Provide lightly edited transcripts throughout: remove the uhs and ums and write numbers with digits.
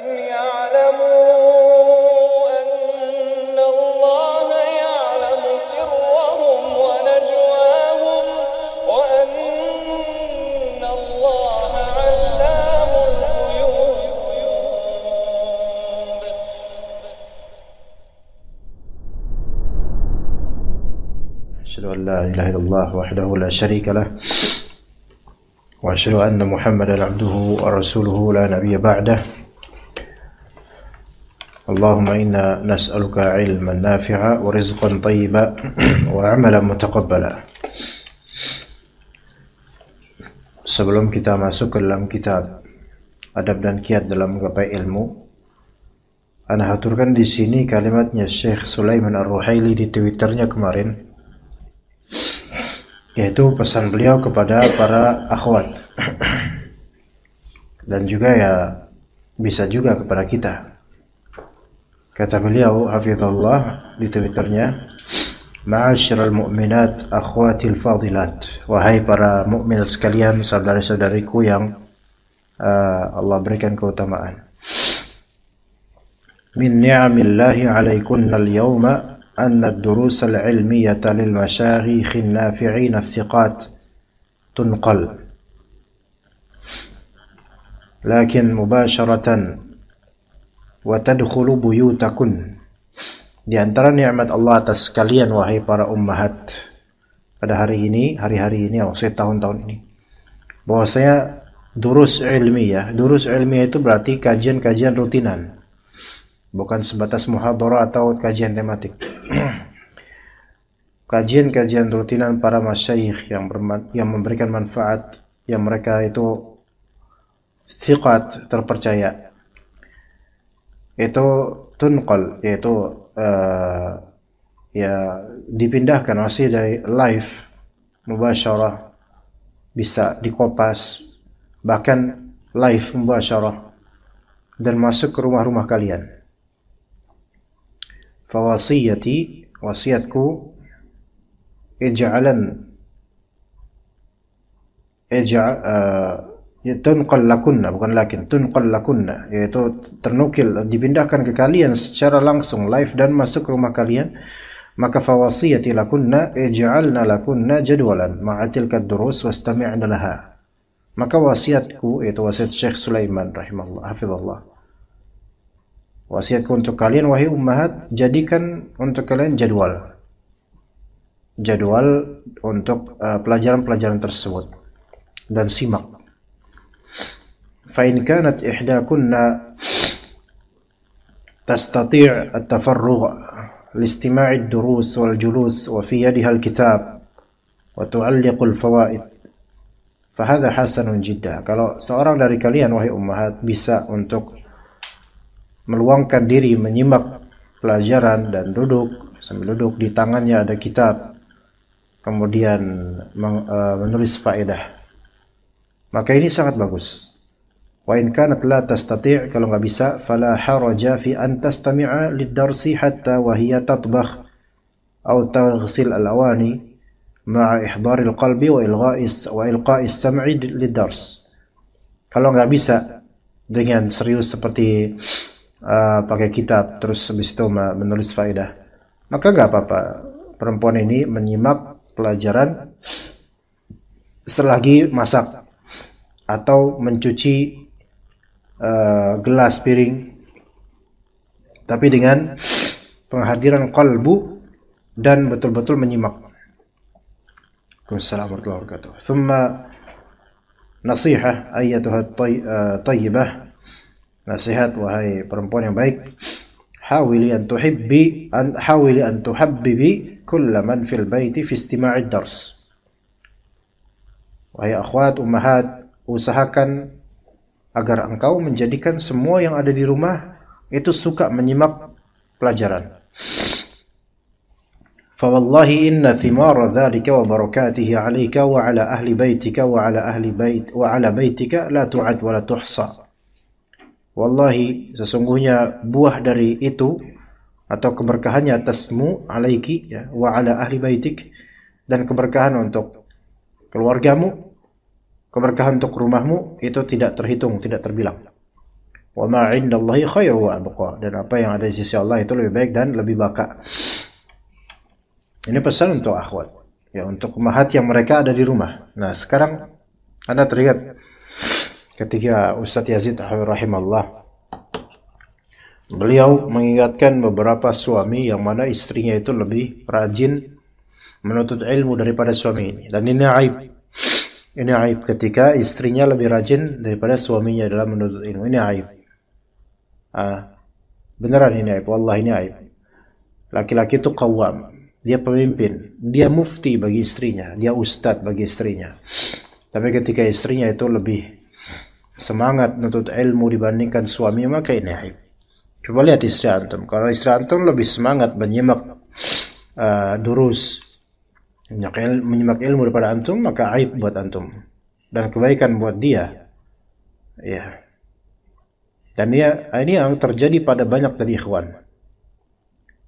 يعلموا أن الله يعلم سرهم ونجواهم وأن الله علام الغيوب. أشهد أن لا إله إلا الله وحده لا شريك له وأشهد أن محمدا عبده ورسوله لا نبي بعده. اللهم إنا نسألك علما نافعا ورزقا طيبا وعملا متقبلا. Sebelum kita masuk ke dalam kitab Adab dan Kiat dalam Gapai Ilmu, ana haturkan di sini kalimatnya Syekh Sulaiman Ar-Ruhaili di Twitternya kemarin, yaitu pesan beliau kepada para akhwat dan juga ya bisa juga kepada kita. Kata beliau hafizallah di Twitternya, Ma'asyiral mu'minat akhwatil fadilat, wahai para mukmin sekalian, saudara-saudariku yang Allah berikan keutamaan. Min ni'amillahi 'alaikunna al-yawma anna ad-durus al-'ilmiyyata lil masyayikh an-nafi'in as-siqat tunqal, lakin mubasharatan wa tadkhulu buyutakun. Di antara nikmat Allah atas kalian wahai para ummahat pada hari ini, hari-hari ini, maksudnya tahun-tahun ini, bahwasanya durus ilmiah itu berarti kajian-kajian rutinan, bukan sebatas muhadharah atau kajian tematik. Kajian-kajian rutinan para masyayikh yang memberikan manfaat, yang mereka itu thiqat, terpercaya, itu tunqal, yaitu ya dipindahkan, masih dari live mubasyarah, bisa dikopas, bahkan live mubasyarah, dan masuk ke rumah-rumah kalian. Fawasiyati, wasiatku, tunqal lakunna, bukan lakin, tunqal lakunna, yaitu ternukil, dipindahkan ke kalian secara langsung live dan masuk ke rumah kalian. Maka fawasiyati lakunna ij'alna lakunna jadwalan ma'atilka durus wastami'na laha. Maka wasiatku, yaitu wasiat Syekh Sulaiman rahimahullah hafizallah, wasiatku untuk kalian wahai ummahat, jadikan untuk kalian jadwal untuk pelajaran-pelajaran tersebut dan simak. فإن كانت إحداكن تستطيع التفرغ لاستماع الدروس والجلوس وفي يدها الكتاب وتعلق الفوائد فهذا حسن جدا. Kalau seorang dari kalian wahai ummahat bisa untuk meluangkan diri menyimak pelajaran dan sambil duduk di tangannya ada kitab, kemudian menulis faedah, maka ini sangat bagus. Wa in kanat la tastati', kalau nggak bisa, fala haraja fi an tastami'a lid-darsi hatta wa hiya tatbakh aw taghsil al-awani ma'a ihdar al-qalbi wa ilqa'i as-sam'i lid-dars. Kalau nggak bisa dengan serius seperti pakai kitab terus habis itu menulis faedah, maka nggak apa-apa perempuan ini menyimak pelajaran selagi masak atau mencuci gelas piring, tapi dengan penghadiran qalbu dan betul-betul menyimak. Assalamualaikum warahmatullahi wabarakatuh. Thumma nasihah ayyatuha tayyibah, nasihat wahai perempuan yang baik, hawili an tuhabbibi kulla man fil baiti fi istima'id dars. Wahai akhwat ummahat, usahakan agar engkau menjadikan semua yang ada di rumah itu suka menyimak pelajaran. Fawallahi inna thimara dzalika wa barakatihi 'alaika wa 'ala ahli baitika wa 'ala baitika la tu'ad wa la tuhsa. Wallahi, sesungguhnya buah dari itu atau keberkahannya atasmu, 'alaiki, ya, wa 'ala ahli baitik, dan keberkahan untuk keluargamu, keberkahan untuk rumahmu itu tidak terhitung, tidak terbilang. Wa ma 'indallahi khairu wa abqa. Dan apa yang ada di sisi Allah itu lebih baik dan lebih baka. Ini pesan untuk akhwat, ya, untuk ummahat yang mereka ada di rumah. Nah, sekarang Anda teringat ketika Ustadz Yazid rahimahullah, beliau mengingatkan beberapa suami yang mana istrinya itu lebih rajin menuntut ilmu daripada suami ini. Dan ini aib. Ini aib ketika istrinya lebih rajin daripada suaminya dalam menuntut ilmu. Ini aib. Beneran ini aib. Wallah ini aib. Laki-laki itu qawwam. Dia pemimpin. Dia mufti bagi istrinya. Dia ustadz bagi istrinya. Tapi ketika istrinya itu lebih semangat menuntut ilmu dibandingkan suaminya, maka ini aib. Coba lihat istri antum. Kalau istri antum lebih semangat menyimak durus, menyimak ilmu daripada antum, maka aib buat antum dan kebaikan buat dia. Ya. Dan ini yang terjadi pada banyak dari ikhwan.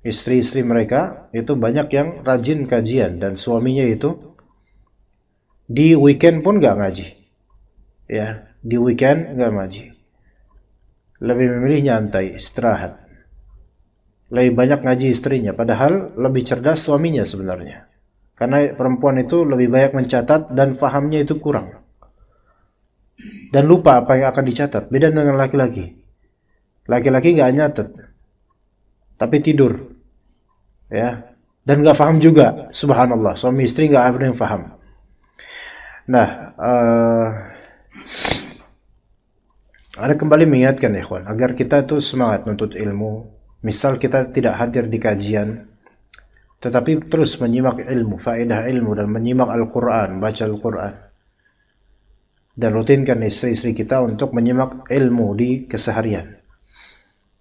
Istri-istri mereka itu banyak yang rajin kajian dan suaminya itu di weekend pun nggak ngaji. Ya, di weekend nggak ngaji. Lebih memilih nyantai, istirahat. Lebih banyak ngaji istrinya, padahal lebih cerdas suaminya sebenarnya. Karena perempuan itu lebih banyak mencatat dan fahamnya itu kurang. Dan lupa apa yang akan dicatat. Beda dengan laki-laki. Laki-laki nggak nyatet, tapi tidur. Ya, dan nggak faham juga. Subhanallah, suami istri nggak ada yang faham. Nah, ada kembali mengingatkan ikhwan agar kita itu semangat menuntut ilmu. Misal kita tidak hadir di kajian, tetapi terus menyimak ilmu, faedah ilmu, dan menyimak Al-Quran, baca Al-Quran. Dan rutinkan istri-istri kita untuk menyimak ilmu di keseharian.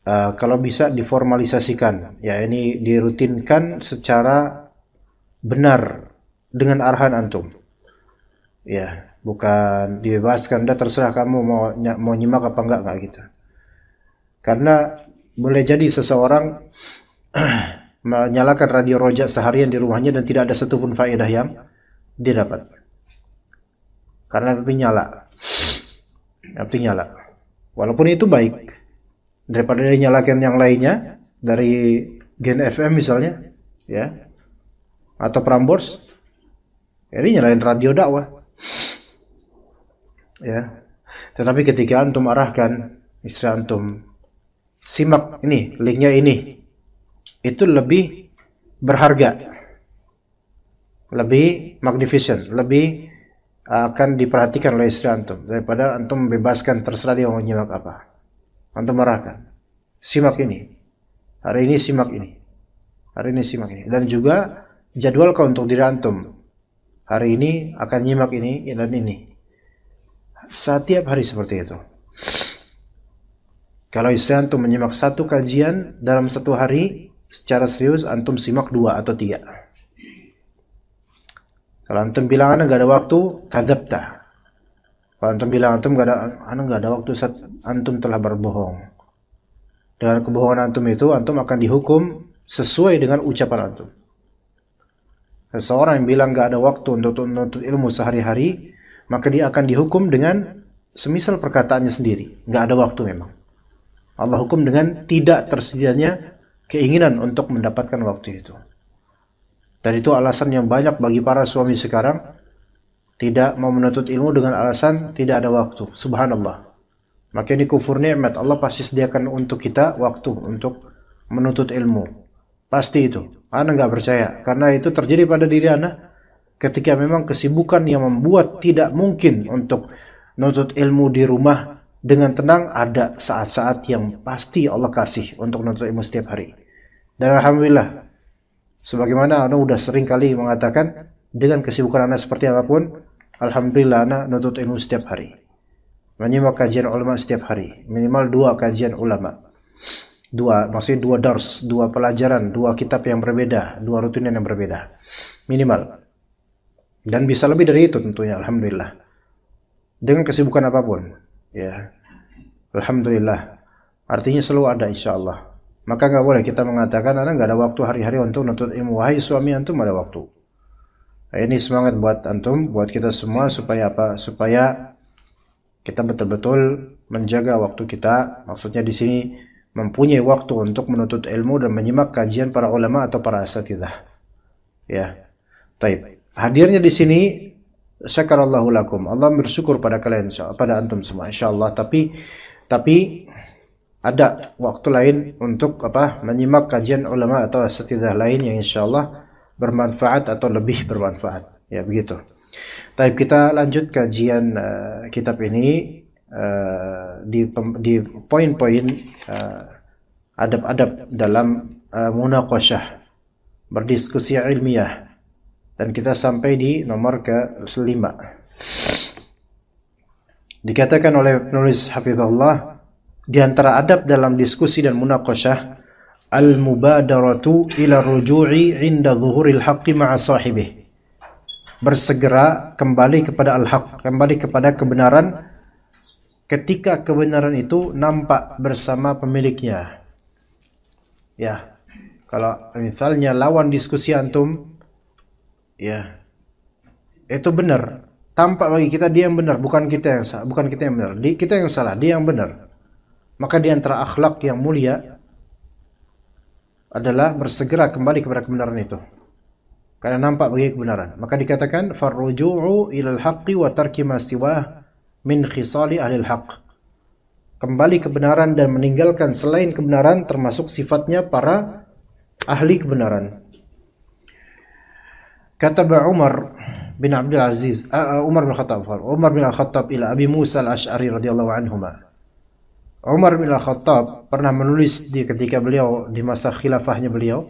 Kalau bisa diformalisasikan, ya ini dirutinkan secara benar dengan arahan antum. Ya, bukan dibebaskan, dah terserah kamu mau nyimak apa enggak gitu. Karena boleh jadi seseorang menyalakan radio rojak seharian di rumahnya dan tidak ada satupun faedah yang dia dapat. Karena api nyala. Walaupun itu baik, daripada dia nyalakan yang lainnya dari Gen FM misalnya, ya, atau Prambors, jadi nyalain radio dakwah. Ya. Tetapi ketika antum arahkan istri antum, simak ini, linknya ini, itu lebih berharga, lebih magnificent, lebih akan diperhatikan oleh istri antum daripada antum membebaskan terserah dia mau nyimak apa. Antum arahkan, simak ini, hari ini simak ini, hari ini simak ini, dan juga jadwalkan untuk diri antum, hari ini akan nyimak ini dan ini. Setiap hari seperti itu. Kalau istri antum menyimak satu kajian dalam satu hari, secara serius antum simak 2 atau 3. Kalau antum bilang ana nggak ada waktu, kadzabta. Kalau antum bilang antum ana nggak ada waktu, antum telah berbohong. Dengan kebohongan antum itu, antum akan dihukum sesuai dengan ucapan antum. Seseorang yang bilang nggak ada waktu untuk menuntut ilmu sehari-hari, maka dia akan dihukum dengan semisal perkataannya sendiri. Nggak ada waktu memang. Allah hukum dengan tidak tersedianya keinginan untuk mendapatkan waktu itu. Dan itu alasan yang banyak bagi para suami sekarang tidak mau menuntut ilmu dengan alasan tidak ada waktu. Subhanallah. Maka ini kufur nikmat. Allah pasti sediakan untuk kita waktu untuk menuntut ilmu. Pasti itu. Ana nggak percaya. Karena itu terjadi pada diri ana. Ketika memang kesibukan yang membuat tidak mungkin untuk menuntut ilmu di rumah dengan tenang, ada saat-saat yang pasti Allah kasih untuk menuntut ilmu setiap hari. Dan alhamdulillah, sebagaimana ana udah sering kali mengatakan, dengan kesibukan ana seperti apapun, alhamdulillah ana menuntut ilmu setiap hari. Menyimak kajian ulama setiap hari, minimal 2 kajian ulama. 2, maksudnya 2 dars, 2 pelajaran, 2 kitab yang berbeda, 2 rutinian yang berbeda. Minimal. Dan bisa lebih dari itu tentunya, alhamdulillah. Dengan kesibukan apapun, ya, alhamdulillah. Artinya selalu ada, insyaAllah. Maka nggak boleh kita mengatakan, ana nggak ada waktu hari-hari untuk menuntut ilmu. Wahai suami antum ada waktu. Nah, ini semangat buat antum, buat kita semua supaya apa? Supaya kita betul-betul menjaga waktu kita, maksudnya di sini mempunyai waktu untuk menuntut ilmu dan menyimak kajian para ulama atau para asatidzah. Ya. Taib. Hadirnya di sini syakarallahu lakum. Allah bersyukur pada kalian, pada antum semua insyaallah, tapi ada waktu lain untuk menyimak kajian ulama atau asatidzah lain yang insyaallah bermanfaat atau lebih bermanfaat. Ya, begitu. Taib, kita lanjut kajian kitab ini di poin-poin adab-adab dalam munaqasyah, berdiskusi ilmiah, dan kita sampai di nomor ke-5. Dikatakan oleh penulis hafizahullah, di antara adab dalam diskusi dan munaqasyah, al-mubadaratu ila ruju'i 'inda zuhuril haqqi ma'a sahibih. Bersegera kembali kepada al-haq, kembali kepada kebenaran ketika kebenaran itu nampak bersama pemiliknya. Ya, kalau misalnya lawan diskusi antum, ya, itu benar, tampak bagi kita dia yang benar, bukan kita yang salah, bukan kita yang benar, kita yang salah, dia yang benar. Maka di antara akhlak yang mulia adalah bersegera kembali kepada kebenaran itu, karena nampak bagi kebenaran. Maka dikatakan farruju'u ilal haqqi wa tarki ma siwah min khisali ahlil haqq. Kembali kebenaran dan meninggalkan selain kebenaran termasuk sifatnya para ahli kebenaran. Kata Umar bin Abdul Aziz, Umar bin Al-Khattab ila Abi Musa al-Ash'ari radhiyallahu anhuma. Umar bin Al-Khattab pernah menulis ketika beliau di masa khilafahnya beliau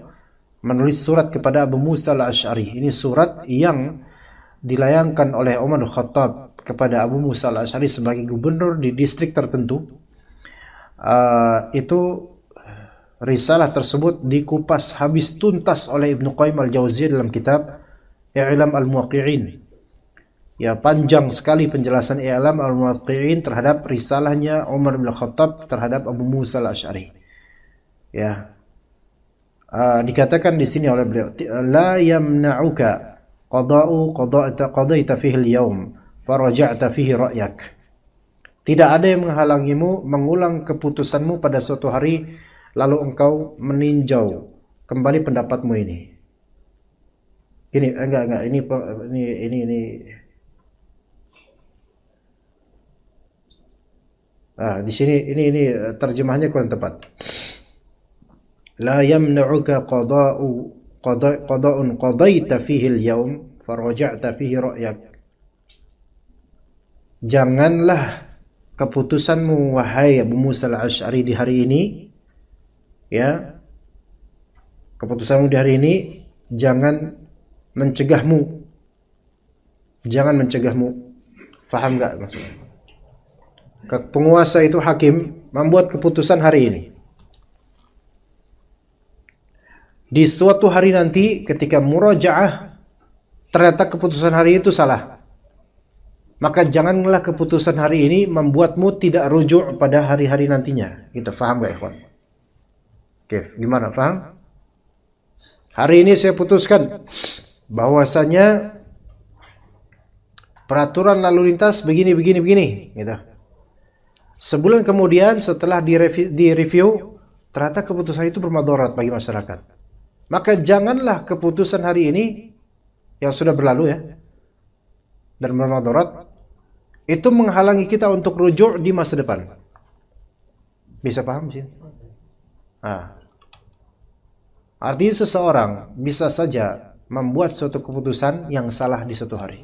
menulis surat kepada Abu Musa al-Ash'ari. Ini surat yang dilayangkan oleh Umar bin Al-Khattab kepada Abu Musa al-Ash'ari sebagai gubernur di distrik tertentu. Itu risalah tersebut dikupas habis tuntas oleh Ibnu Qayyim al-Jauziyah dalam kitab I'lam al-Muwaqqi'in. Ya, panjang sekali penjelasan I'lam al-Muwaqqi'in terhadap risalahnya Umar bin Al-Khattab terhadap Abu Musa al-Ash'ari. Ya. Dikatakan di sini oleh beliau, la yamna'uka qadaita fihi al-yawm faraja'ta fihi ra'yak. Tidak ada yang menghalangimu mengulang keputusanmu pada suatu hari lalu engkau meninjau kembali pendapatmu ini. Ini enggak ini. Di sini ini terjemahnya kurang tepat. La yamna'uka qada'un qadaita fihi al-yawm faraja'ta fihi ra'yak. Janganlah keputusanmu wahai Abu Musa al-Ash'ari di hari ini, ya, keputusanmu di hari ini jangan mencegahmu. Faham enggak maksudnya? Penguasa itu hakim membuat keputusan hari ini. Di suatu hari nanti ketika murajaah ternyata keputusan hari itu salah. Maka janganlah keputusan hari ini membuatmu tidak rujuk pada hari-hari nantinya. Kita paham gak, ikhwan? Oke, gimana, paham? Hari ini saya putuskan bahwasanya peraturan lalu lintas begini, gitu. Sebulan kemudian setelah direview, ternyata keputusan itu bermadarat bagi masyarakat. Maka janganlah keputusan hari ini yang sudah berlalu, ya, dan bermadarat itu menghalangi kita untuk rujuk di masa depan. Bisa paham sih? Artinya seseorang bisa saja membuat suatu keputusan yang salah di suatu hari.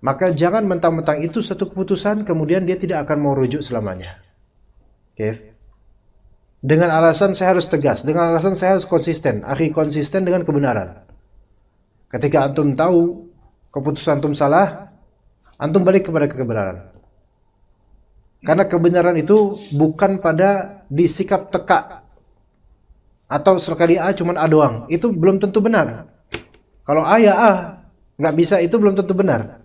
Maka jangan mentang-mentang itu suatu keputusan kemudian dia tidak akan mau rujuk selamanya. Oke. Dengan alasan saya harus tegas, dengan alasan saya harus konsisten. Akhi, konsisten dengan kebenaran. Ketika antum tahu keputusan antum salah, antum balik kepada kebenaran. Karena kebenaran itu bukan pada disikap teka atau sekali A cuman A doang. Itu belum tentu benar. Kalau A ya A, nggak bisa, itu belum tentu benar.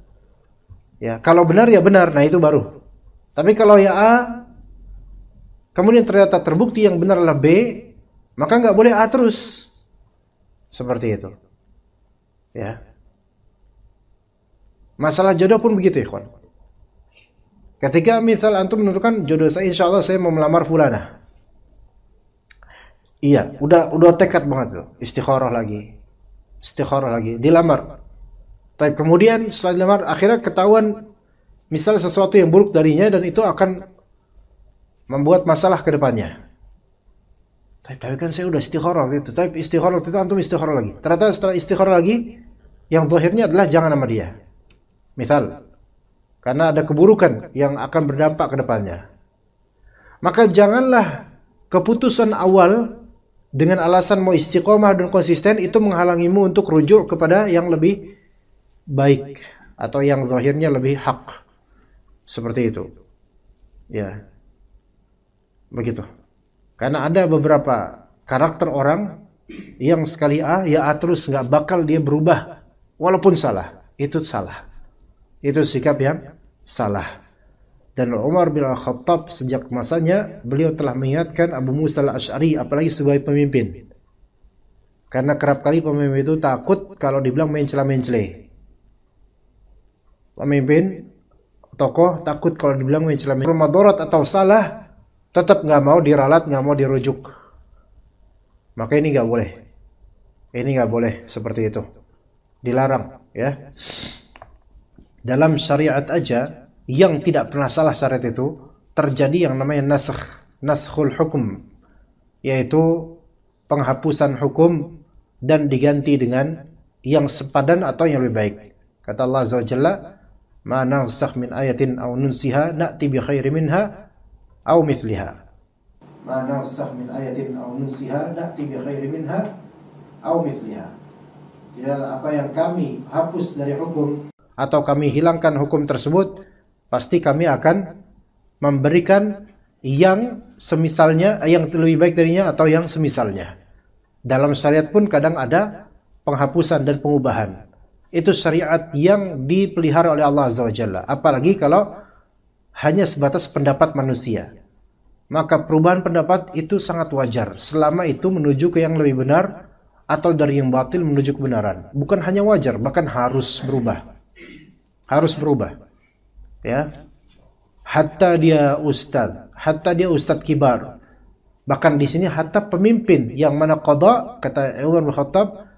Ya, kalau benar ya benar, nah itu baru. Tapi kalau ya A, kemudian ternyata terbukti yang benar adalah B, maka nggak boleh A terus. Seperti itu. Ya. Masalah jodoh pun begitu, ikhwan. Ketika misal antum menentukan jodoh saya, insya Allah saya mau melamar fulana. Iya, udah tekad banget tuh, istikharah lagi, dilamar. Tapi kemudian setelah dilamar, akhirnya ketahuan misal sesuatu yang buruk darinya dan itu akan membuat masalah ke depannya. Tapi kan saya udah istikharah gitu. Tapi istikharah itu antum istikharah lagi. Ternyata setelah istikharah lagi, yang zahirnya adalah jangan sama dia. Misal, karena ada keburukan yang akan berdampak ke depannya. Maka janganlah keputusan awal dengan alasan mau istiqomah dan konsisten itu menghalangimu untuk rujuk kepada yang lebih baik atau yang zahirnya lebih hak. Seperti itu. Ya. Begitu. Karena ada beberapa karakter orang yang sekali A, ya A terus, nggak bakal dia berubah walaupun salah. Itu salah. Itu sikap yang salah. Dan Umar bin Al-Khattab sejak masanya beliau telah mengingatkan Abu Musa Al-Asy'ari, apalagi sebagai pemimpin. Karena kerap kali pemimpin itu takut kalau dibilang mencela-mencela. Pemimpin, tokoh takut kalau dibilang mencela-mencela. Madarat atau salah tetap nggak mau diralat, nggak mau dirujuk. Maka ini nggak boleh. Ini nggak boleh seperti itu. Dilarang, ya. Dalam syariat aja yang tidak pernah salah syariat itu terjadi yang namanya naskhul hukum, yaitu penghapusan hukum dan diganti dengan yang sepadan atau yang lebih baik. Kata Allah Azza wa Jalla, "Ma nansakh min ayatin aw nunsiha na'ti bi khairin minha aw mithliha." Ma nansakh min ayatin aw nunsiha na'ti bi khairin minha aw mithliha. Tidak apa yang kami hapus dari hukum atau kami hilangkan hukum tersebut, pasti kami akan memberikan yang semisalnya, yang lebih baik darinya atau yang semisalnya. Dalam syariat pun kadang ada penghapusan dan pengubahan. Itu syariat yang dipelihara oleh Allah Azza wa Jalla. Apalagi kalau hanya sebatas pendapat manusia. Maka perubahan pendapat itu sangat wajar selama itu menuju ke yang lebih benar atau dari yang batil menuju kebenaran. Bukan hanya wajar, bahkan harus berubah. Harus berubah. Ya. Hatta dia ustaz kibar. Bahkan di sini hatta pemimpin yang mana qada, kata Umar bin Khattab,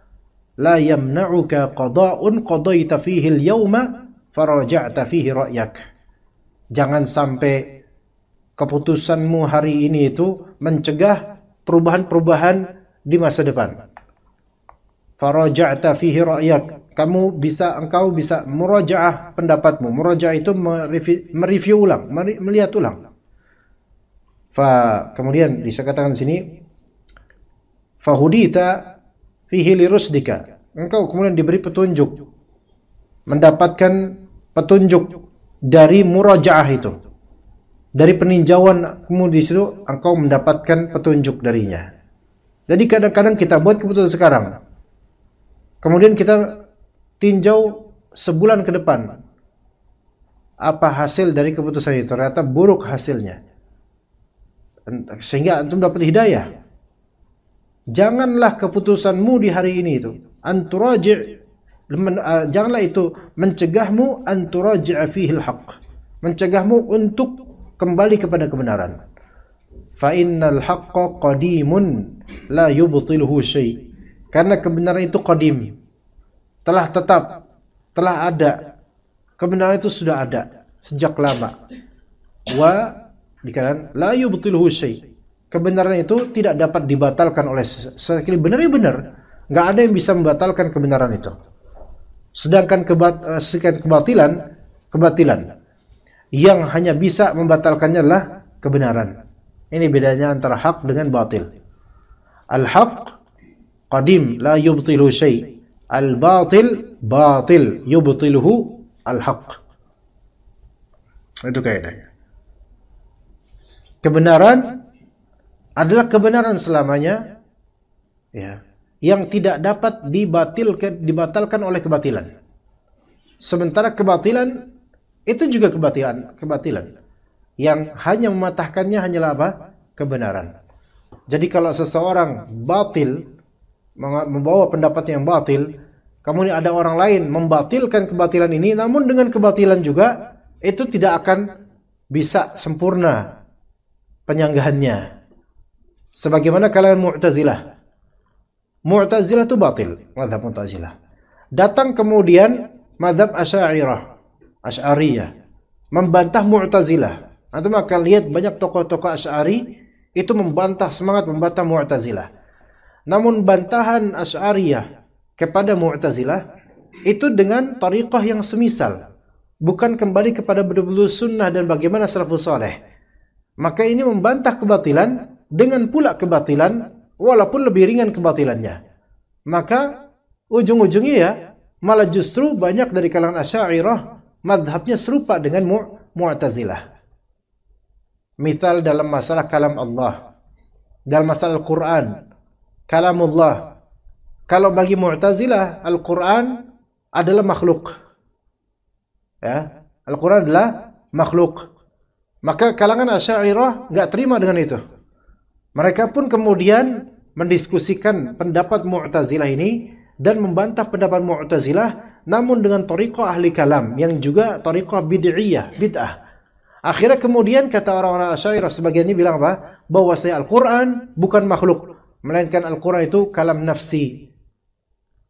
la yamna'uka qada'un qadaita fihi al-yawma faraja'ta fihi ra'yak. Jangan sampai keputusanmu hari ini itu mencegah perubahan-perubahan di masa depan. Faraja'ta fihi ra'yak. Engkau bisa murajaah pendapatmu. Murajaah itu mereview ulang, melihat ulang. Kemudian bisa katakan di sini, fahudita fihi lirusdika. Engkau kemudian diberi petunjuk, mendapatkan petunjuk dari murajaah itu, dari peninjauan kemudian di situ engkau mendapatkan petunjuk darinya. Jadi kadang-kadang kita buat keputusan sekarang, kemudian kita tinjau sebulan ke depan, apa hasil dari keputusan itu? Ternyata buruk hasilnya, sehingga antum dapat hidayah. Janganlah keputusanmu di hari ini itu janganlah itu mencegahmu anturaji' fihi al-haq, mencegahmu untuk kembali kepada kebenaran. Fa innal haqqa qadimun la yubtiluhu syai'. Karena kebenaran itu qadim, telah tetap, telah ada. Kebenaran itu sudah ada sejak lama. Dikatakan la yubtiluhu syai'. Kebenaran itu tidak dapat dibatalkan oleh sekali. Benar ya benar. Enggak ada yang bisa membatalkan kebenaran itu. Sedangkan kebatilan yang hanya bisa membatalkannya adalah kebenaran. Ini bedanya antara hak dengan batil. Al-haq qadim la yubtiluhu syai'. Al-batil batil yubtiluhu al-haq. Itu kaidahnya. Kebenaran adalah kebenaran selamanya, ya, yang tidak dapat dibatalkan oleh kebatilan. Sementara kebatilan itu juga kebatilan yang hanya mematahkannya hanyalah apa? Kebenaran. Jadi kalau seseorang batil, membawa pendapat yang batil, kemudian ada orang lain membatilkan kebatilan ini, namun dengan kebatilan juga itu tidak akan bisa sempurna penyanggahannya. Sebagaimana kalangan Mu'tazilah. Mu'tazilah itu batil, mazhab Mu'tazilah. Datang kemudian mazhab Asy'ariyah membantah Mu'tazilah. Antum akan lihat banyak tokoh-tokoh Asy'ari itu semangat membantah Mu'tazilah. Namun bantahan Asy'ariyah kepada Mu'tazilah itu dengan tariqah yang semisal, bukan kembali kepada betul-betul sunnah dan bagaimana salafus saleh. Maka ini membantah kebatilan dengan pula kebatilan walaupun lebih ringan kebatilannya. Maka ujung-ujungnya ya malah justru banyak dari kalangan Asy'ariyah madhabnya serupa dengan Mu'tazilah. Misal dalam masalah kalam Allah, dalam masalah Al-Quran, kalamullah. Kalau bagi Mu'tazilah, Al-Quran adalah makhluk. Ya, Al-Quran adalah makhluk. Maka kalangan Asy'ariyah enggak terima dengan itu. Mereka pun kemudian mendiskusikan pendapat Mu'tazilah ini dan membantah pendapat Mu'tazilah namun dengan thariqah ahli kalam yang juga thariqah bid'ah. Akhirnya kemudian kata orang-orang Asy'ariyah sebagiannya bilang apa? Bahwasanya Al-Qur'an bukan makhluk, melainkan Al-Qur'an itu kalam nafsi.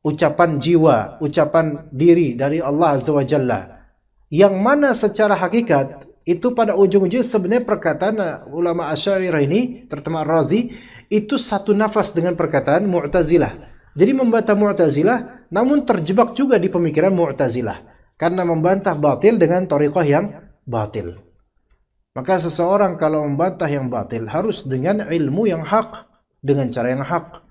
Ucapan jiwa, ucapan diri dari Allah Azza wa Jalla. Yang mana secara hakikat itu pada ujung-ujungnya sebenarnya perkataan ulama Asy'ariyah ini, terutama Ar-Razi, itu satu nafas dengan perkataan Mu'tazilah. Jadi membantah Mu'tazilah namun terjebak juga di pemikiran Mu'tazilah karena membantah batil dengan thariqah yang batil. Maka seseorang kalau membantah yang batil harus dengan ilmu yang hak, dengan cara yang hak.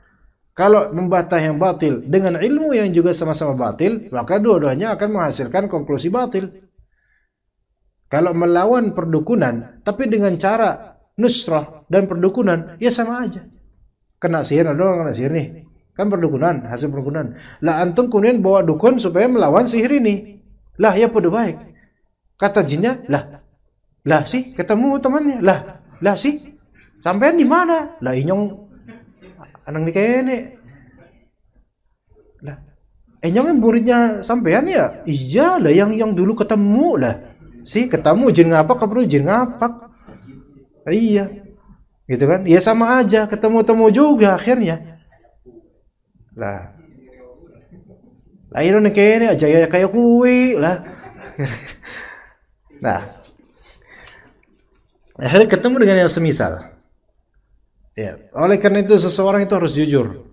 Kalau membantah yang batil dengan ilmu yang juga sama-sama batil, maka dua-duanya akan menghasilkan konklusi batil. Kalau melawan perdukunan tapi dengan cara nusrah dan perdukunan, ya sama aja. Kena sihir, kena sihir nih. Kan perdukunan, hasil perdukunan. Lah antum kemudian bawa dukun supaya melawan sihir ini. Lah ya pada baik. Kata jinnya, lah sih ketemu temannya. Lah sih sampean di mana? Lah inyong anang di kene. Lah inyong muridnya sampean ya? Iya lah yang dulu ketemu lah. Sih ketemu jin ngapak apa jin ngapak? Iya. Gitu kan? Ya sama aja, ketemu-temu juga akhirnya. Lah ini kene aja ya kayak kuwi lah. Nah, akhirnya ketemu dengan yang semisal. Ya, oleh karena itu seseorang itu harus jujur.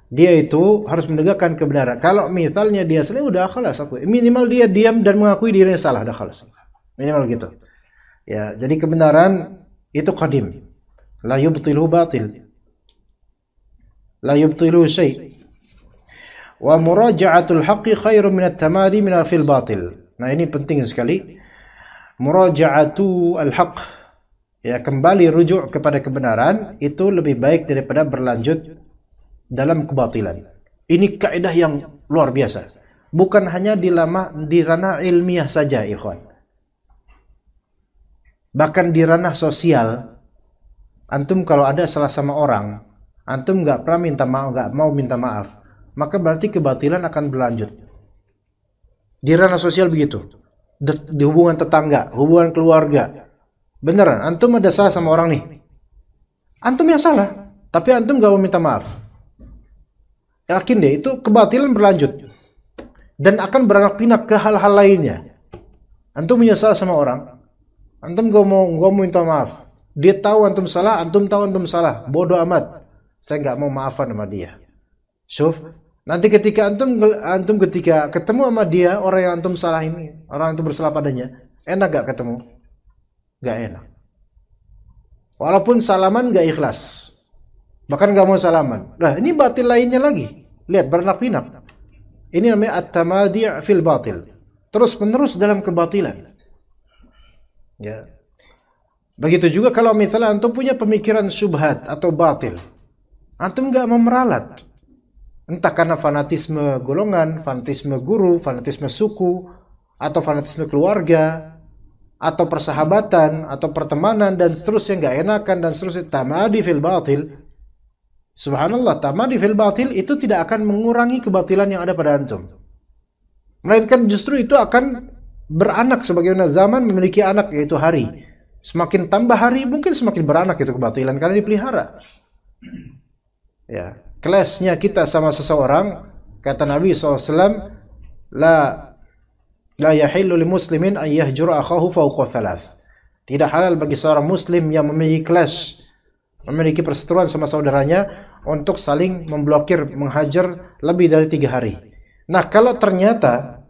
Dia itu harus menegakkan kebenaran. Kalau misalnya dia salah, udah khalas aku. Minimal dia diam dan mengakui dirinya salah, udah khalas. Minimal gitu. Ya, jadi kebenaran itu qadim. La yubtilu batil. La yubtilu syai'. Wa muraja'atul haqqi khairun min at-tamadi min fil batil. Nah, ini penting sekali. Muraja'atu al-haqq. Ya, kembali rujuk kepada kebenaran itu lebih baik daripada berlanjut dalam kebatilan. Ini kaidah yang luar biasa. Bukan hanya di ranah ilmiah saja, ikhwan. Bahkan di ranah sosial, antum kalau ada salah sama orang, antum nggak mau minta maaf, maka berarti kebatilan akan berlanjut. Di ranah sosial begitu. Di hubungan tetangga, hubungan keluarga. Beneran, antum ada salah sama orang nih. Antum yang salah, tapi antum gak mau minta maaf. Yakin deh, itu kebatilan berlanjut. Dan akan beranak pinak ke hal-hal lainnya. Antum menyesal sama orang, antum gak mau minta maaf. Dia tahu antum salah, antum tahu antum salah. Bodoh amat. Saya gak mau maafan sama dia. Syuf, nanti ketika antum ketika ketemu sama dia, orang yang antum salah ini, orang yang antum bersalah padanya, enak gak ketemu? Gak enak. Walaupun salaman gak ikhlas. Bahkan gak mau salaman. Nah, ini batil lainnya lagi. Lihat, beranak pinak. Ini namanya at-tamadi' fil batil. Terus menerus dalam kebatilan. Ya. Begitu juga kalau misalnya antum punya pemikiran syubhat atau batil. Antum gak mau meralat. Entah karena fanatisme golongan, fanatisme guru, fanatisme suku, atau fanatisme keluarga, atau persahabatan, atau pertemanan, dan seterusnya gak enakan, dan seterusnya. Tamadi fil batil. Subhanallah, tamadi fil batil itu tidak akan mengurangi kebatilan yang ada pada antum. Melainkan justru itu akan beranak sebagaimana zaman memiliki anak, yaitu hari. Semakin tambah hari mungkin semakin beranak itu kebatilan karena dipelihara. Ya, kelasnya kita sama seseorang, kata Nabi SAW, la yahillu li muslimin an yahjura akhahu fawqa thalath. Tidak halal bagi seorang muslim yang memiliki kelas, memiliki perseteruan sama saudaranya untuk saling memblokir, menghajar lebih dari 3 hari. Nah, kalau ternyata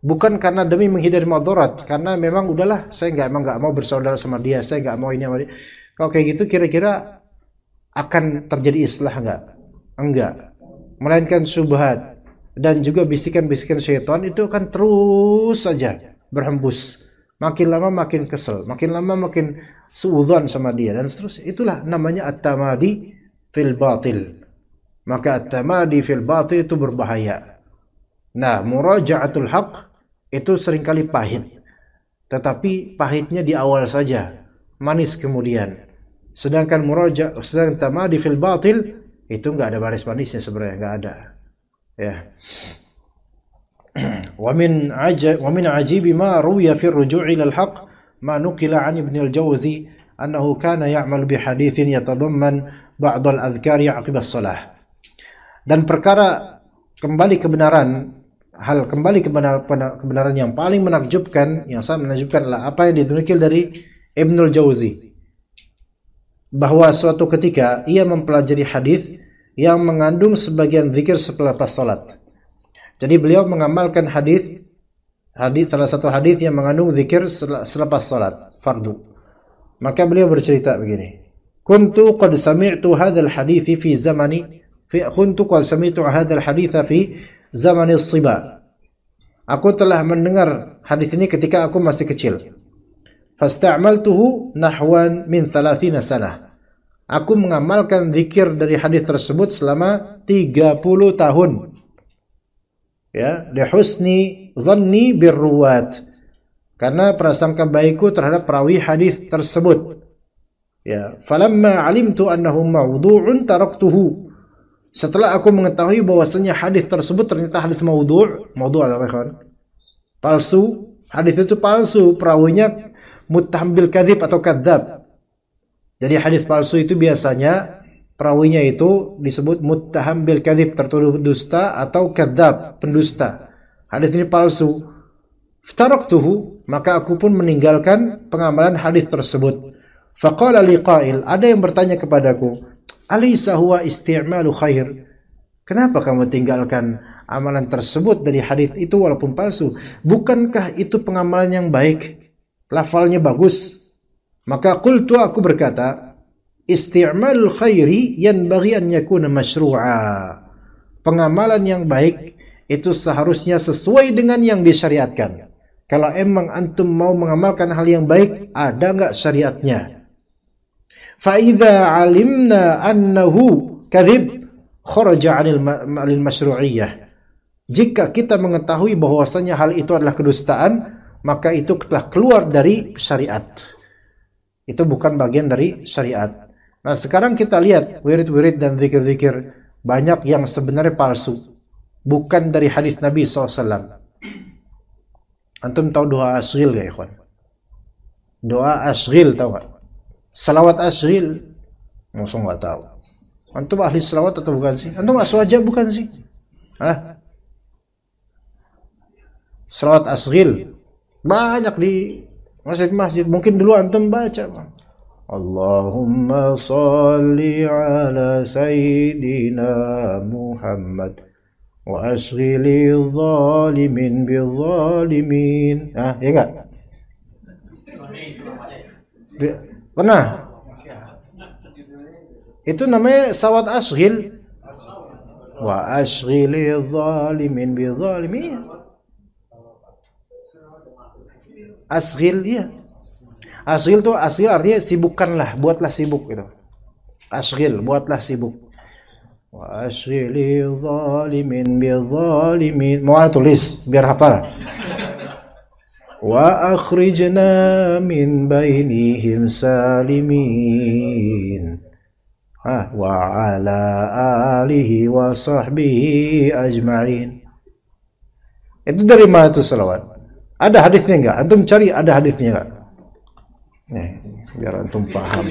bukan karena demi menghindari madarat, karena memang udahlah, saya nggak mau bersaudara sama dia, saya nggak mau ini sama dia. Kalau kayak gitu kira-kira akan terjadi islah nggak? Enggak. Melainkan syubhat dan juga bisikan-bisikan syaitan itu akan terus saja berhembus. Makin lama makin kesel, makin lama makin suudzon sama dia dan seterusnya. Itulah namanya at-tamadi fil batil. Maka at-tamadi fil batil itu berbahaya. Nah, muraja'atul haq itu seringkali pahit. Tetapi pahitnya di awal saja, manis kemudian. Sedangkan tamadi fil batil itu enggak ada baris manisnya sebenarnya, enggak ada. Ya. Wa min ajibi ma ruwiya fi ar-ruju' ila al-haq ma nuqila 'an Ibn al-Jawzi annahu kana ya'mal bi haditsin yatadamman ba'd al-adhkar 'aqib as-shalah. Dan perkara kembali kebenaran yang paling menakjubkan, yang sangat menakjubkan adalah apa yang dinukil dari Ibn al-Jawzi, bahwa suatu ketika ia mempelajari hadis yang mengandung sebagian zikir selepas salat. Jadi beliau mengamalkan salah satu hadis yang mengandung zikir selepas salat fardu. Maka beliau bercerita begini. Kuntu qad sami'tu hadzal hadits fi zamani as-siba. Aku telah mendengar hadis ini ketika aku masih kecil. Fasta'maltuhu nahwan min 30 sanah. Aku mengamalkan zikir dari hadis tersebut selama 30 tahun. Ya, li husni dhanni birruwat. Karena prasangka baikku terhadap perawi hadis tersebut. Ya, falamma alimtu annahu mawdu'un taraktuhu. Setelah aku mengetahui bahwasanya hadis tersebut ternyata hadis maudhu'. Maudhu' apa ikhwan? Palsu. Hadis itu palsu, perawinya muttaham bil kadzib atau kadzab. Jadi hadis palsu itu biasanya perawinya itu disebut muttaham bil kadzib, tertuduh dusta, atau kadzab, pendusta. Hadis ini palsu. Taraktuhu, maka aku pun meninggalkan pengamalan hadis tersebut. Faqala liqa'il, ada yang bertanya kepadaku, alaysa huwa isti'malu khair? Kenapa kamu tinggalkan amalan tersebut dari hadis itu walaupun palsu? Bukankah itu pengamalan yang baik? Lafalnya bagus. Maka qultu, aku berkata, isti'malul khairi yanbaghi an yakuna masyru'a. Pengamalan yang baik itu seharusnya sesuai dengan yang disyariatkan. Kalau emang antum mau mengamalkan hal yang baik, ada enggak syariatnya? Fa idza alimna annahu kadzib kharaja 'anil masyru'iyyah. Jika kita mengetahui bahwasanya hal itu adalah kedustaan, maka itu telah keluar dari syariat. Itu bukan bagian dari syariat. Nah, sekarang kita lihat wirid-wirid dan zikir-zikir banyak yang sebenarnya palsu, bukan dari hadis Nabi SAW. Antum tahu doa asghil gak, ikhwan? Doa asghil tahu gak? Salawat asghil, masa nggak tahu? Antum ahli salawat atau bukan sih? Antum aswaja bukan sih? Hah? Salawat asghil banyak di masjid-masjid. Mungkin dulu antum baca. Allahumma salli ala sayyidina Muhammad wa asghili zalimin bil zalimin. Ah, ya enggak? Pernah? Itu namanya salawat asghil. Wa asghili zalimin bil zalimin. Asghil, ya. Asghil tuh, asghil artinya sibukkanlah, buatlah sibuk gitu. Asghil, buatlah sibuk. Wa asghili zalimin bi zalimin. Mau tulis biar hafal. Wa akhrijna min bainihim salimin. Wa ala alihi wa sahbihi ajma'in. Itu dari mana itu salawat? Ada hadisnya enggak? Antum cari ada hadisnya enggak? Nih. biar antum paham.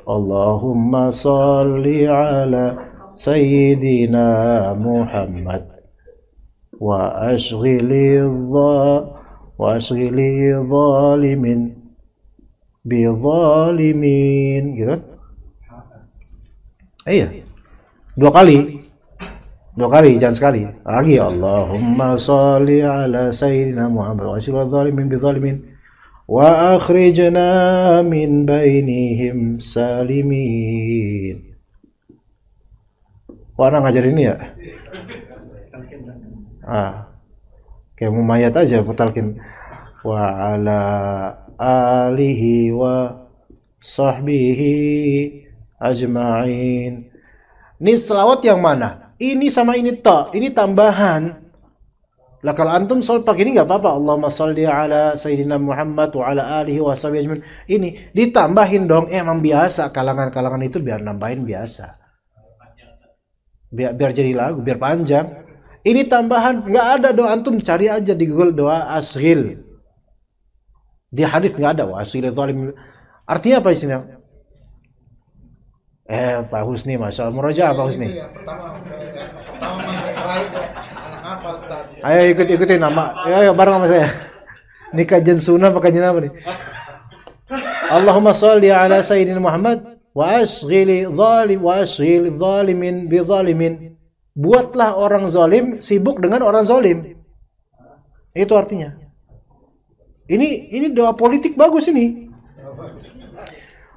Allahumma salli ala sayyidina Muhammad wa ashghili zalimin bi zalimin, gitu. Iya. Dua kali, jangan sekali. Lagi, Allahumma salli ala sayyidina Muhammad wa ashghili zalimin bi zalimin wa akhrijna min bainihim salimin. Wah, anak ngajar ini ya? Kayak mau mayat aja talqin. Wa ala alihi wa sahbihi ajma'in. Ini selawat yang mana? Ini sama ini ta, ini tambahan. Lah kalau antum sholat pakai ini nggak apa-apa. Allahumma sholli ala sayyidina Muhammad wa ala alihi wa sahbihi ajmain. Ini ditambahin dong. Emang biasa kalangan-kalangan itu biar nambahin biasa. Biar jadi lagu, biar panjang. Ini tambahan, nggak ada doa. Antum cari aja di Google doa asghil. Di hadis nggak ada wa asghil zalim. Artinya apa isinya? Pak Husni, masya Allah. Muraja Pak Husni. Ayo ikutin nama. Ayo bareng sama saya. Ini kajian sunnah apa kajian apa nih? Allahumma sholli ala sayyidina Muhammad wa ashghil zalimin bi zalimin. Buatlah orang zalim sibuk dengan orang zalim. Itu artinya. Ini doa politik bagus ini.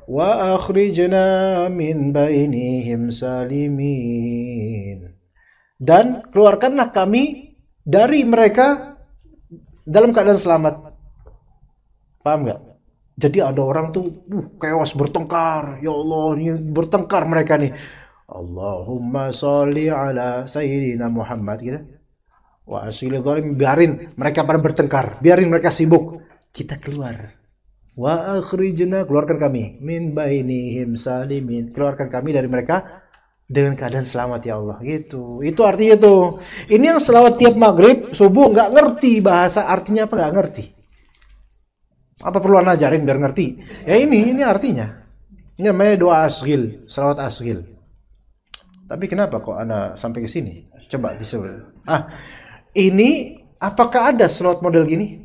Wa akhrijna min bainihim salimin. Dan keluarkanlah kami dari mereka dalam keadaan selamat. Paham nggak? Jadi ada orang tuh kewas bertengkar. Ya Allah, ini bertengkar mereka nih. Allahumma sholli ala sayyidina Muhammad, gitu. Wa asyghil zalim, biarin mereka pada bertengkar, biarin mereka sibuk. Kita keluar. Wa akhrijna, keluarkan kami min bainihim salimin, keluarkan kami dari mereka dengan keadaan selamat ya Allah, gitu. Itu artinya tuh. Ini yang selawat tiap maghrib, subuh nggak ngerti bahasa artinya apa, nggak ngerti. Apa perlu anda ajarin biar ngerti? Ya ini artinya. Ini namanya doa asghil, selawat asghil. Tapi kenapa kok anda sampai ke sini? Coba disebut. Ini apakah ada selawat model gini?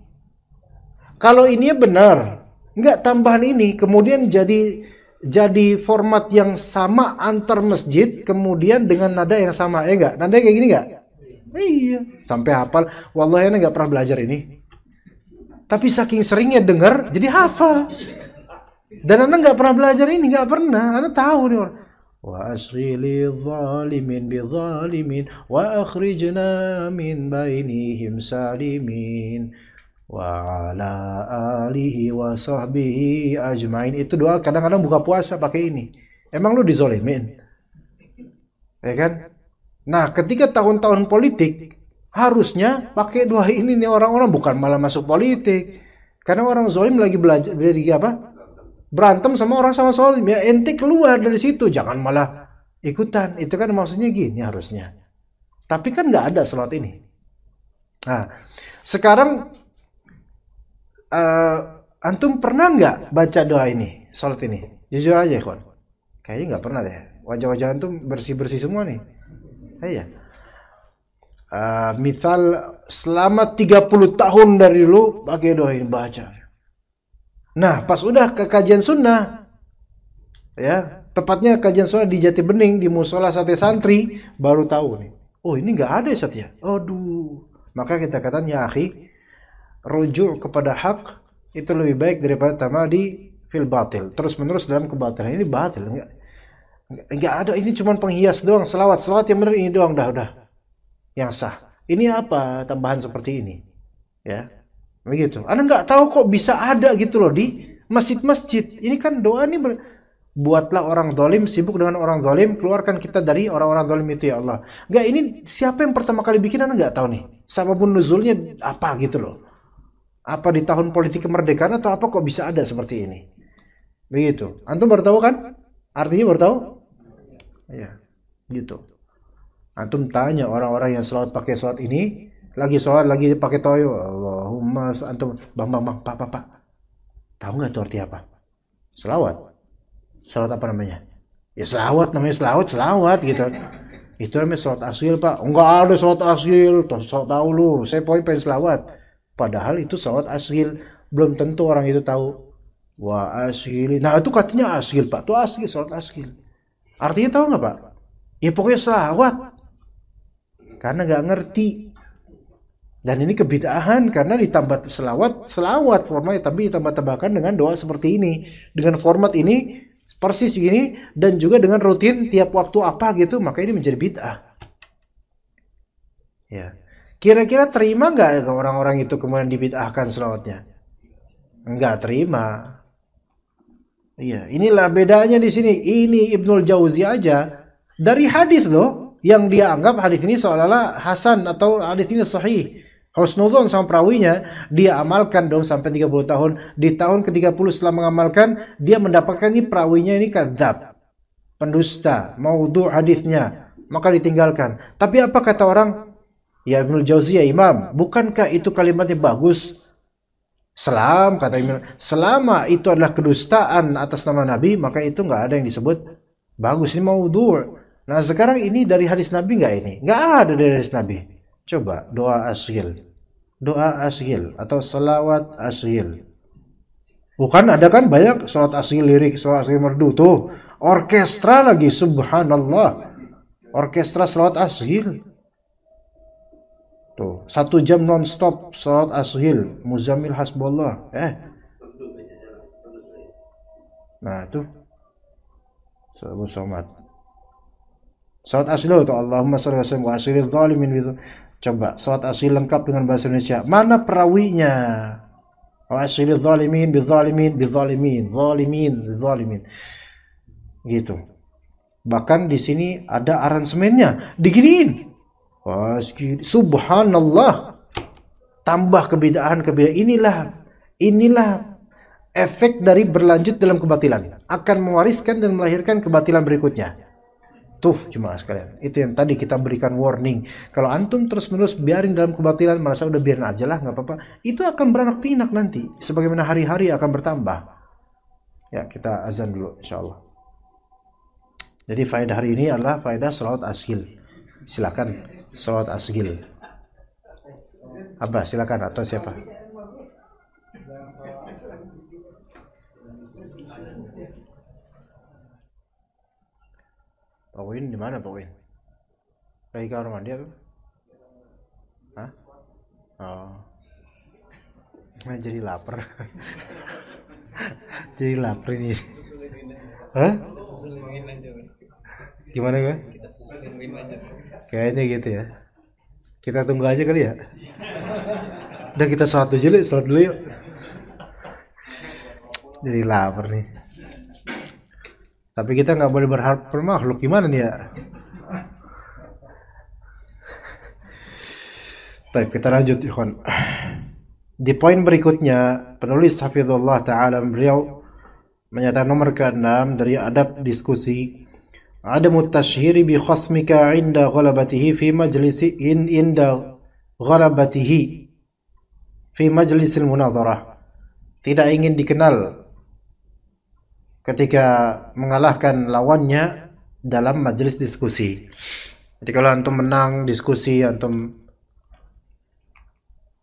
Kalau ini benar, nggak tambahan ini, kemudian jadi format yang sama antar masjid, kemudian dengan nada yang sama, enggak? Nada kayak gini enggak? Iya, sampai hafal. Wallahi ana enggak pernah belajar ini. Tapi saking seringnya dengar, jadi hafal. Dan ana enggak pernah belajar ini, enggak pernah. Ana tahu nih orang. Wa asghili zalimin bi zalimin wa akhrijna min bainihim salimin wa ala alihi wa sahbihi ajmain. Itu doa kadang-kadang buka puasa pakai ini. Emang lu dizolimin? Ya kan? Nah, ketika tahun-tahun politik harusnya pakai doa ini nih orang-orang, bukan malah masuk politik. Karena orang zolim lagi belajar dari apa? Berantem sama orang sama zolim. Ya ente keluar dari situ, jangan malah ikutan. Itu kan maksudnya gini harusnya. Tapi kan nggak ada selawat ini. Nah, sekarang antum pernah nggak baca doa ini, salat ini? Jujur aja, kawan. Kayaknya nggak pernah deh. Wajah-wajah antum bersih-bersih semua nih. Iya. Misal selama 30 tahun dari dulu pakai doa ini baca. Nah, pas udah ke kajian sunnah, ya, tepatnya kajian sunnah di Jati Bening di Musola Sate Santri, baru tahu nih. Oh, ini nggak ada Ustaz ya? Aduh. Maka kita katakan ya akhi, rujuk kepada hak itu lebih baik daripada tamadi fil batil, terus menerus dalam kebatilan. Ini batil, enggak ada, ini cuma penghias doang. Selawat yang benar ini doang, udah yang sah. Ini apa tambahan seperti ini, ya begitu. Anda nggak tahu kok bisa ada gitu loh di masjid-masjid. Ini kan doa ini buatlah orang zalim sibuk dengan orang zalim, keluarkan kita dari orang-orang zalim itu ya Allah. Enggak, ini siapa yang pertama kali bikin Anda nggak tahu nih. Sababun nuzulnya apa gitu loh. Apa di tahun politik kemerdekaan atau apa kok bisa ada seperti ini? Begitu. Antum baru tahu kan? Artinya baru tahu? Iya, gitu. Antum tanya orang-orang yang sholat pakai sholat ini, lagi sholat lagi pakai toyo, Allahumma antum bang, pak. Tahu nggak itu arti apa? Selawat. Selawat apa namanya? Ya selawat, namanya selawat gitu. Itu namanya selawat asyil, Pak. Enggak ada selawat asyil. Tahu lu, saya pengen selawat. Padahal itu selawat asyil. Belum tentu orang itu tahu. Wah asyil. Nah itu katanya asyil, Pak. Itu asyil, selawat asyil. Artinya tahu nggak, Pak? Ya pokoknya selawat. Karena nggak ngerti. Dan ini kebid'ahan karena ditambah selawat formatnya, tapi ditambah-tambahkan dengan doa seperti ini. Dengan format ini, persis gini, dan juga dengan rutin tiap waktu apa gitu, maka ini menjadi bid'ah. Ya. Kira-kira terima nggak orang-orang itu kemudian dibid'ahkan selawatnya? Enggak terima. Iya, inilah bedanya di sini. Ini Ibnul Jauzi aja dari hadis loh, yang dia anggap hadis ini seolah-olah hasan atau hadis ini sahih. Husnudzon sama perawinya, dia amalkan dong sampai 30 tahun. Di tahun ke-30 setelah mengamalkan, dia mendapatkan ini perawinya ini kadzab, pendusta, maudhu' hadisnya, maka ditinggalkan. Tapi apa kata orang? Ya Ibnul Jauzi ya Imam, bukankah itu kalimatnya bagus? Kata Imam, selama itu adalah kedustaan atas nama Nabi, maka itu nggak ada yang disebut bagus. Ini maudhu'. Nah sekarang ini dari hadis Nabi nggak ini? Nggak ada dari hadis Nabi. Coba doa asyil atau salawat asyil. Bukan ada kan banyak salawat asyil lirik, salawat asyil merdu tuh. Orkestra lagi, subhanallah. Orkestra salawat asyil. Tuh, 1 jam non-stop salawat asyil, Muzammil hasbullah. Nah, itu. Salawat asyil itu Allahumma shalli wa sallim wa asyilil zalimin. Coba salawat asyil lengkap dengan bahasa Indonesia. Mana perawinya? Wa asyilil zalimin bidzalimin zalimin. Gitu. Bahkan di sini ada aransemennya. Diginiin. Wah, subhanallah. Tambah kebidaan. Inilah efek dari berlanjut dalam kebatilan. Akan mewariskan dan melahirkan kebatilan berikutnya. Tuh jemaah sekalian, itu yang tadi kita berikan warning. Kalau antum terus-menerus biarin dalam kebatilan, merasa udah biarin aja lah, nggak apa-apa. Itu akan beranak pinak nanti, sebagaimana hari-hari akan bertambah. Ya, kita azan dulu, insyaallah. Jadi faedah hari ini adalah faedah salawat asyil. Silakan, salawat asyil. Abah, silakan, atau siapa? Pak Win di mana Pak Win? Lagi ke kamar mandi atau? Hah? Oh. Nah, jadi lapar. Jadi lapar ini. Hah? Gimana gue? Kayaknya gitu ya. Kita tunggu aja kali ya. Udah kita sholat dulu yuk. Jadi lapar nih. Tapi kita nggak boleh berharap per makhluk, gimana nih ya? Baik, kita lanjut ikhwan. Di poin berikutnya, penulis hafizullah ta'ala beliau menyatakan nomor ke-6 dari adab diskusi, adamu tashhiri bi khasmika inda ghalabatihi fi majlisi inda ghalabatihi fi majlisil munadharah. Tidak ingin dikenal ketika mengalahkan lawannya dalam majelis diskusi. Jadi kalau antum menang diskusi, antum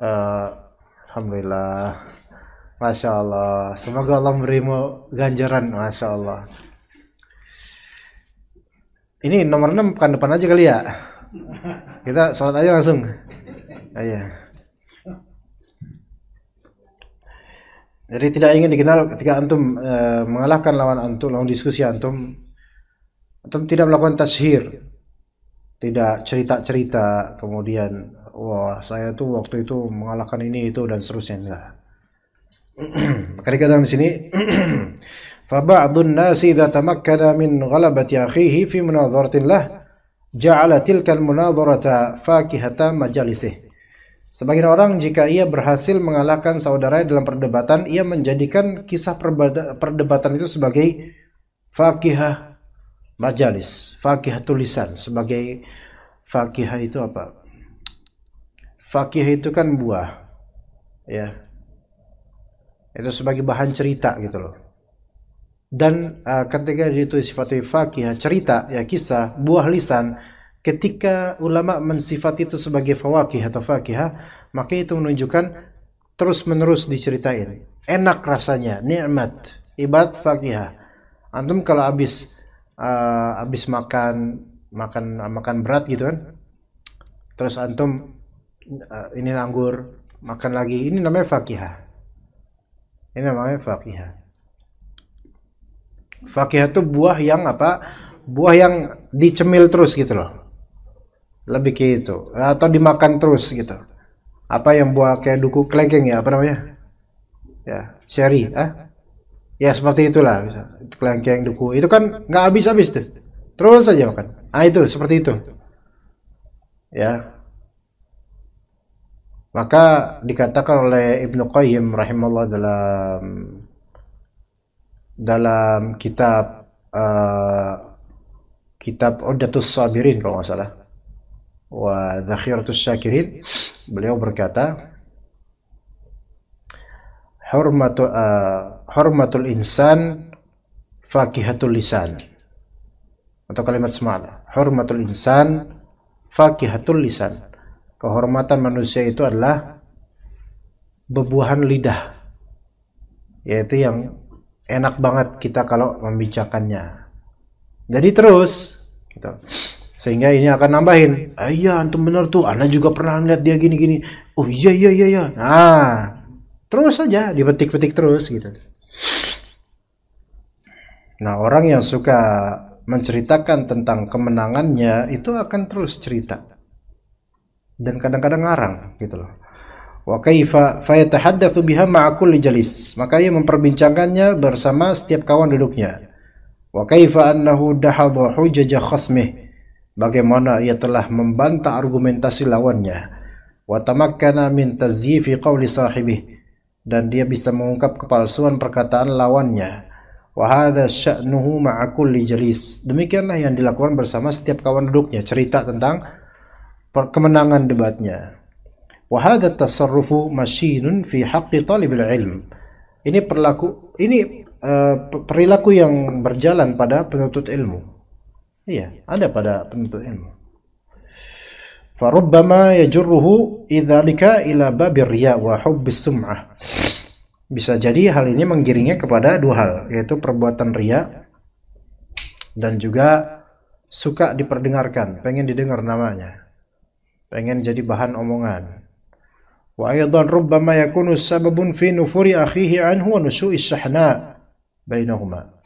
alhamdulillah, masya Allah, semoga Allah memberimu ganjaran, masya Allah. Ini nomor 6 pekan depan aja kali ya. Kita sholat aja langsung. Iya. Jadi tidak ingin dikenal ketika antum mengalahkan lawan diskusi antum tidak melakukan tashhir, tidak cerita-cerita kemudian wah saya tuh waktu itu mengalahkan ini itu dan seterusnya, enggak. Maka dikatakan di sini fa ba'dun nasi idza tamakkana min ghalabati akhihi fi munadharatin lah ja'ala tilka al-munadharata fakihata majalisih. Sebagian orang jika ia berhasil mengalahkan saudaranya dalam perdebatan, ia menjadikan kisah perdebatan itu sebagai fakihah majalis, fakihah tulisan. Sebagai fakihah itu apa? Fakihah itu kan buah, ya. Itu sebagai bahan cerita gitu loh. Dan ketika ditulis sifat fakihah, cerita, ya kisah, buah lisan, ketika ulama mensifati itu sebagai fawakih atau fakihah, maka itu menunjukkan terus-menerus diceritain. Enak rasanya, nikmat, ibarat fakihah. Antum kalau habis makan berat gitu kan, terus antum ini anggur, makan lagi, ini namanya fakihah. Ini namanya fakihah. Fakihah itu buah yang apa? Buah yang dicemil terus gitu loh. Lebih kayak itu. Atau dimakan terus gitu. Apa yang buah kayak duku kelengkeng ya, apa namanya? Ya, cherry, ya seperti itulah, bisa. Kelengkeng, duku. Itu kan nggak habis-habis tuh. Terus aja makan. Itu seperti itu. Ya. Maka dikatakan oleh Ibnu Qayyim rahimahullah dalam kitab Uddatus Sabirin kalau nggak salah, wa Zakhiratus Syakirin, beliau berkata, hurmatul insan fakihatul lisan, atau kalimat semala, hurmatul insan fakihatul lisan. Kehormatan manusia itu adalah bebuahan lidah, yaitu yang enak banget kita kalau membicarakannya. Jadi terus gitu. Sehingga ini akan nambahin, iya antum bener tuh, ana juga pernah lihat dia gini-gini. Oh iya. Nah, terus saja dipetik-petik terus gitu. Nah, orang yang suka menceritakan tentang kemenangannya itu akan terus cerita. Dan kadang-kadang ngarang gitu loh. Wa kaifa fayatahaddatsu biha ma'a kulli jalis. Maka ia memperbincangkannya bersama setiap kawan duduknya. Wa kaifa annahu dahadha hujaja khasmih. Bagaimana ia telah membantah argumentasi lawannya. Wa tamakkana min tazyifi qawli sahibih. Dan dia bisa mengungkap kepalsuan perkataan lawannya. Wa hadza sya'nuhu ma'a kulli jalis. Demikianlah yang dilakukan bersama setiap kawan duduknya, cerita tentang kemenangan debatnya. Wa hadza tasarrufu mashinun fi haqqi talibil ilm. Ini perilaku yang berjalan pada penuntut ilmu. Iya, ada pada penuntut ilmu. Farubbama yajurruhu idzalika ila babir riya wa hubbis sum'ah. Bisa jadi hal ini menggiringnya kepada dua hal, yaitu perbuatan riya dan juga suka diperdengarkan, pengen didengar namanya, pengen jadi bahan omongan. Wa aidan rubbama yakunu sababun fi nufuri akhihi anhu wa nushu'i syahna bainahuma.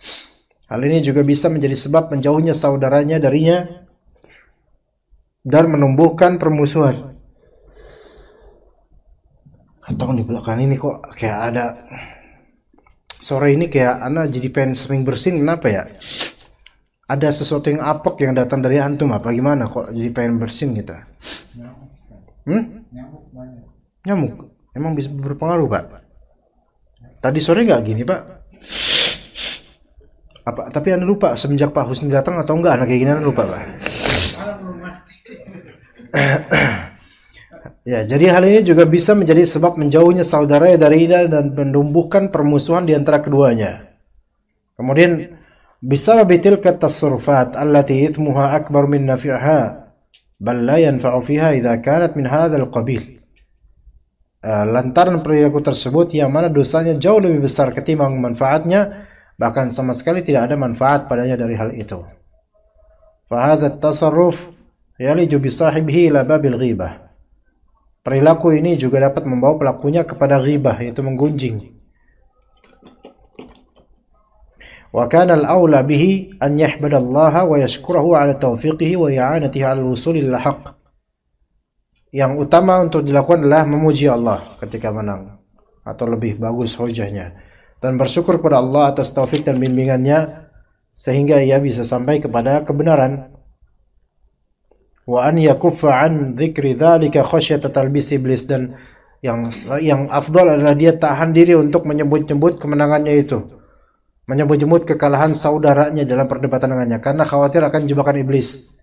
Hal ini juga bisa menjadi sebab menjauhnya saudaranya darinya dan menumbuhkan permusuhan. Atau di belakang ini kok kayak ada, sore ini kayak ana jadi pengen sering bersin, kenapa ya? Ada sesuatu yang apok yang datang dari antum apa gimana kok jadi pengen bersin gitu? Nyamuk emang bisa berpengaruh, Pak? Tadi sore nggak gini, Pak? Apa? Tapi anda lupa semenjak Pak Husni datang atau enggak? Anak kayak gini anda lupa, Pak? Ya, jadi hal ini juga bisa menjadi sebab menjauhnya saudaranya darinya dan menumbuhkan permusuhan di antara keduanya. Kemudian bisa bitilka tasarrufat allati ithmuha akbar min nafi'ha bal la yanfa'u fiha idza kanat min hadzal qabil. Lantaran perilaku tersebut yang mana dosanya jauh lebih besar ketimbang manfaatnya, bahkan sama sekali tidak ada manfaat padanya dari hal itu. Fa hadza at-tasarruf yaliju bi sahibihi ila babil ghibah. Perilaku ini juga dapat membawa pelakunya kepada ghibah, yaitu menggunjing. Wa kana al-aula bihi an yahmadallaha wa yashkurahu ala tawfiqihi wa i'anatihi ala al-wusul ila haqq. Yang utama untuk dilakukan adalah memuji Allah ketika menang, atau lebih bagus hujahnya, dan bersyukur kepada Allah atas taufik dan bimbingannya sehingga ia bisa sampai kepada kebenaran. Wa an yakuffa an dzikri dzalika khasyata talbis iblis, dan yang afdal adalah dia tahan diri untuk menyebut-nyebut kemenangannya itu, menyebut-nyebut kekalahan saudaranya dalam perdebatan dengannya, karena khawatir akan jebakan iblis.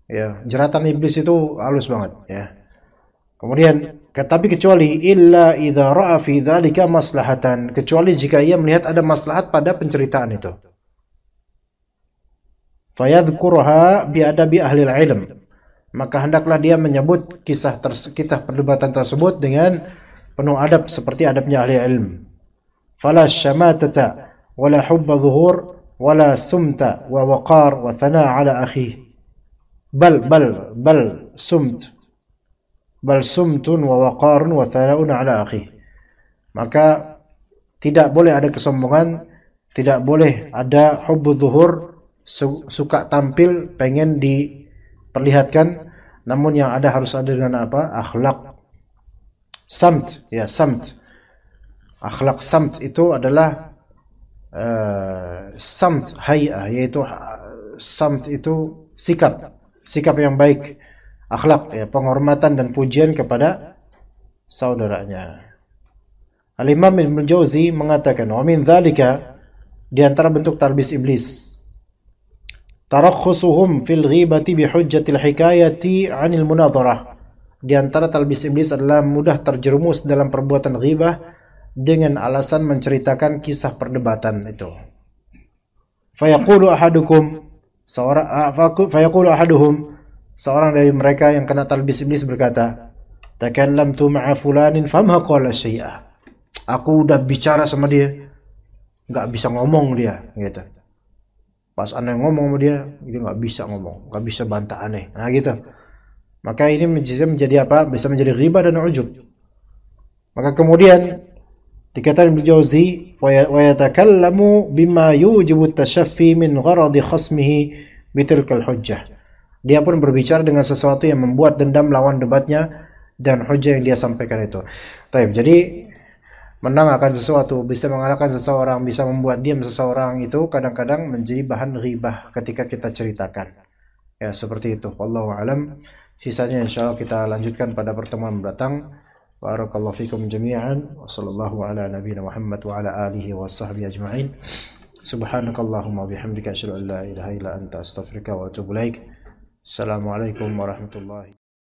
Ya, jeratan iblis itu halus banget ya. Kemudian Tapi kecuali illa idza ra'a fi dzalika maslahatan, kecuali jika ia melihat ada maslahat pada penceritaan itu. Fayadhkuruha bi adabi ahli ilm, maka hendaklah dia menyebut kisah perdebatan tersebut dengan penuh adab seperti adabnya ahli ilm. Fala syamatata wala hubba zuhur wala sumta wa waqar wa thana ala akhi. Bal sumtun wa waqarun wa thana'un ala akhi. Maka tidak boleh ada kesombongan, tidak boleh ada hubbu zuhur, suka tampil, pengen diperlihatkan, namun yang ada harus ada dengan apa? Akhlak. Samt, ya samt. Akhlak samt itu adalah samt hay'ah, yaitu samt itu sikap yang baik, akhlak, ya, penghormatan dan pujian kepada saudaranya. Al-Imam Ibnu Jauzi mengatakan, wa min dzalika, di antara bentuk talbis iblis, tarakhusuhum fil ghibati bi hujjatil hikayati 'anil munadharah. Di antara talbis iblis adalah mudah terjerumus dalam perbuatan ghibah dengan alasan menceritakan kisah perdebatan itu. Fayaqulu ahaduhum, seorang dari mereka yang kena talbis iblis berkata, takallamtu ma'a fulanin famha qala syai'a. Aku udah bicara sama dia, enggak bisa ngomong dia, gitu. Pas aneh ngomong sama dia nggak bisa ngomong, nggak bisa bantah aneh. Nah gitu. Maka ini menjadi apa? Bisa menjadi ghibah dan ujub. Maka kemudian dikatakan Ibnu Jauzi, wa yatakallamu bima yujibu at-tashaffi min gharadi khasmihi bitilkal hujjah. Dia pun berbicara dengan sesuatu yang membuat dendam lawan debatnya dan hujjah yang dia sampaikan itu. Baik, jadi menang akan sesuatu, bisa mengalahkan seseorang, bisa membuat diam seseorang, itu kadang-kadang menjadi bahan ghibah ketika kita ceritakan. Ya, seperti itu. Wallahu a'lam. Sisanya insyaallah kita lanjutkan pada pertemuan mendatang. Barakallahu fikum jami'an. Wa sallallahu ala nabiyyina Muhammad wa ala alihi wa sahbihi ajma'in. Subhanakallahumma wa bihamdika asyhadu an la ilaha illa anta astaghfiruka wa atubu ilaik. Assalamualaikum warahmatullahi